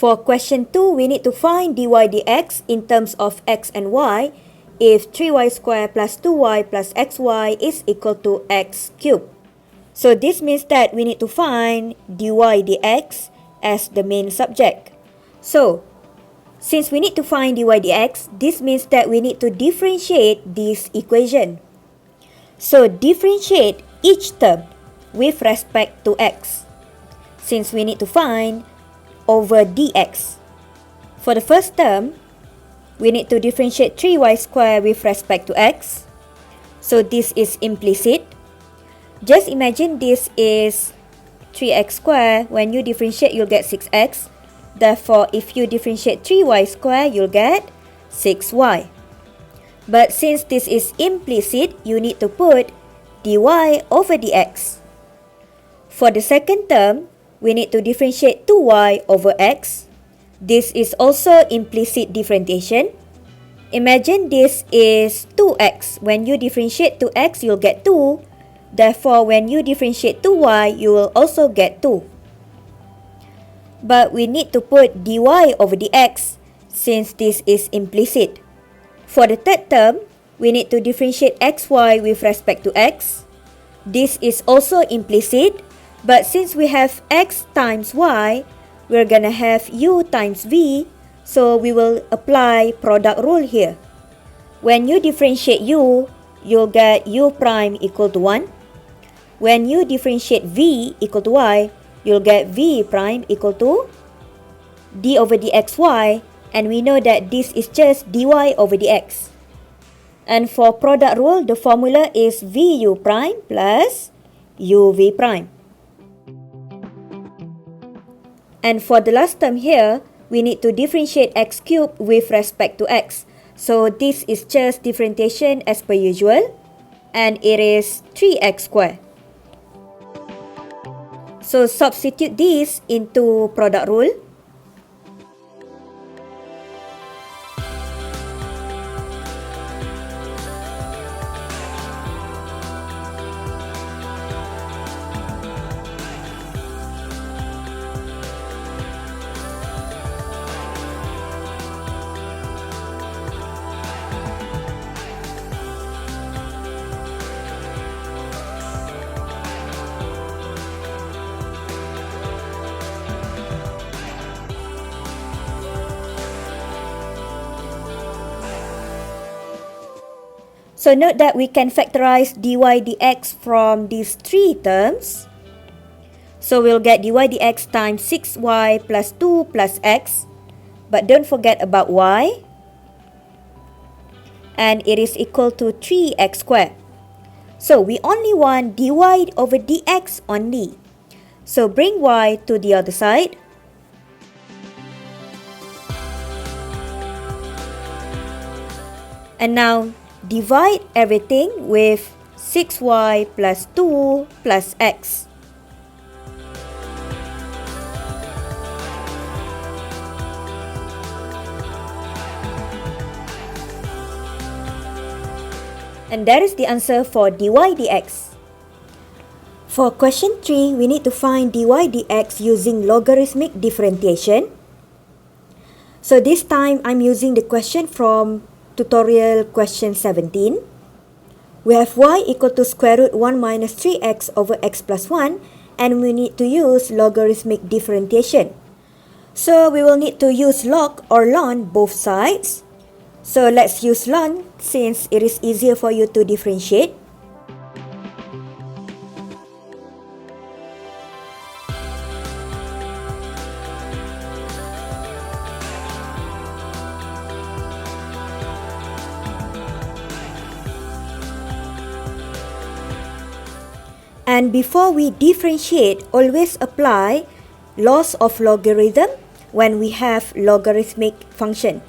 For question 2, we need to find dy dx in terms of x and y if 3y squared plus 2y plus xy is equal to x cubed. So this means that we need to find dy dx as the main subject. So, since we need to find dy dx, this means that we need to differentiate this equation. So, differentiate each term with respect to x, since we need to find over dx. For the first term, we need to differentiate 3y squared with respect to x. So this is implicit. Just imagine this is 3x squared. When you differentiate, you'll get 6x. Therefore, if you differentiate 3y squared, you'll get 6y. But since this is implicit, you need to put dy over dx. For the second term, we need to differentiate 2y over x. This is also implicit differentiation. Imagine this is 2x. When you differentiate 2x, you'll get 2. Therefore, when you differentiate 2y, you will also get 2. But we need to put dy over dx since this is implicit. For the third term, we need to differentiate xy with respect to x. This is also implicit. But since we have x times y, we're gonna have u times v, so we will apply product rule here. When you differentiate u, you'll get u prime equal to 1. When you differentiate v equal to y, you'll get v prime equal to d over dxy, and we know that this is just dy over dx. And for product rule, the formula is vu prime plus uv prime. And for the last term here, we need to differentiate x cubed with respect to x. So this is just differentiation as per usual. And it is 3x squared. So substitute this into product rule. So note that we can factorize dy dx from these three terms. So we'll get dy dx times 6y plus 2 plus x. But don't forget about y. And it is equal to 3x squared. So we only want dy over dx only. So bring y to the other side. And now divide everything with 6y plus 2 plus x. And that is the answer for dy dx. For question 3, we need to find dy dx using logarithmic differentiation. So this time, I'm using the question from tutorial question 17. We have y equal to square root 1 minus 3x over x plus 1, and we need to use logarithmic differentiation. So we will need to use log or ln both sides. So let's use ln since it is easier for you to differentiate. And before we differentiate, always apply laws of logarithm when we have logarithmic function.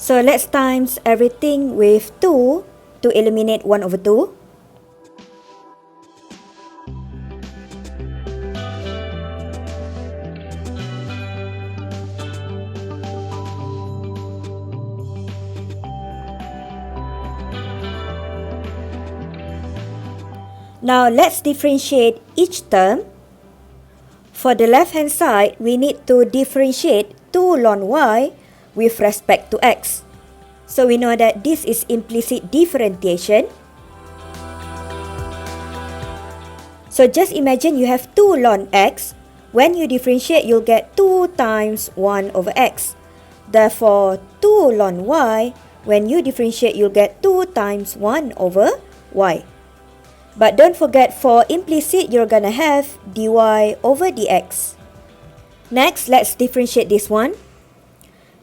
So let's times everything with 2 to eliminate 1 over 2. Now let's differentiate each term. For the left hand side, we need to differentiate 2 ln y with respect to x. So we know that this is implicit differentiation. So just imagine you have 2 ln x. When you differentiate, you'll get 2 times 1 over x. Therefore, 2 ln y, when you differentiate, you'll get 2 times 1 over y. But don't forget, for implicit, you're gonna have dy over dx. Next, let's differentiate this one.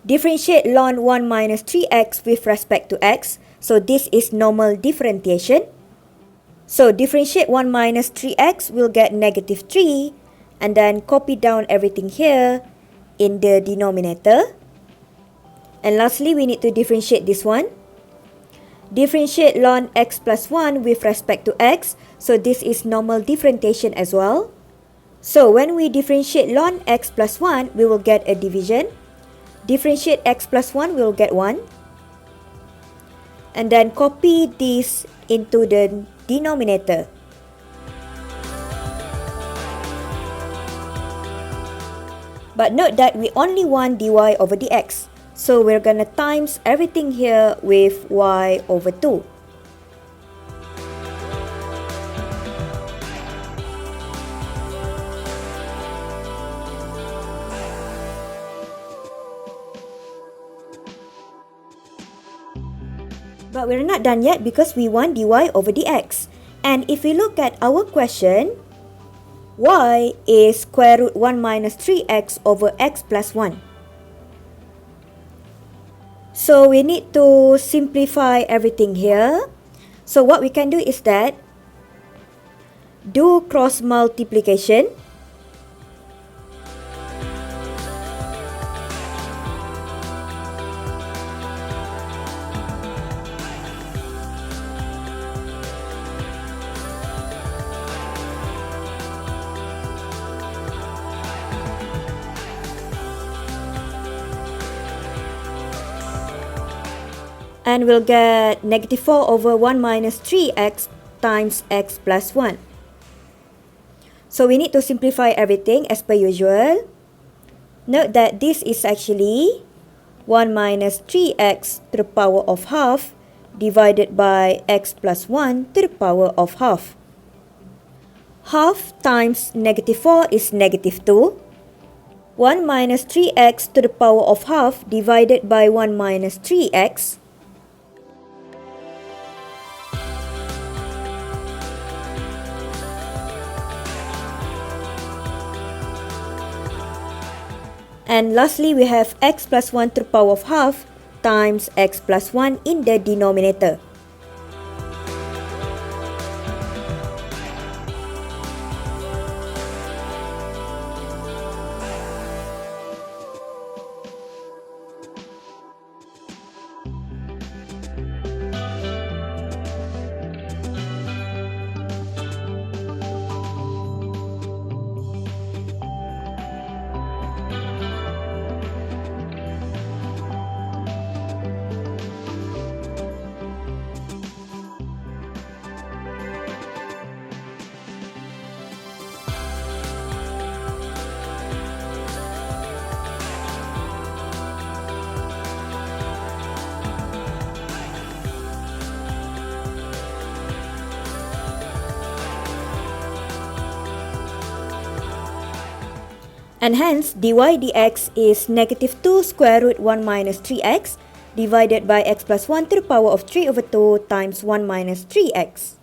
Differentiate ln 1 minus 3x with respect to x. So this is normal differentiation. So differentiate 1 minus 3x, we'll get negative 3. And then copy down everything here in the denominator. And lastly, we need to differentiate this one. Differentiate ln x plus 1 with respect to x. So this is normal differentiation as well. So when we differentiate ln x plus 1, we will get a division. Differentiate x plus 1, we will get 1. And then copy this into the denominator. But note that we only want dy over dx. So we're gonna times everything here with y over 2. But we're not done yet because we want dy over dx. And if we look at our question, y is square root 1 minus 3x over x plus 1. So we need to simplify everything here. So what we can do is that do cross multiplication. And we'll get negative 4 over 1 minus 3x times x plus 1. So we need to simplify everything as per usual. Note that this is actually 1 minus 3x to the power of half divided by x plus 1 to the power of half. Half times negative 4 is negative 2. 1 minus 3x to the power of half divided by 1 minus 3x. And lastly, we have x plus 1 to the power of half times x plus 1 in the denominator. And hence, dy dx is negative 2 square root 1 minus 3x divided by x plus 1 to the power of 3 over 2 times 1 minus 3x.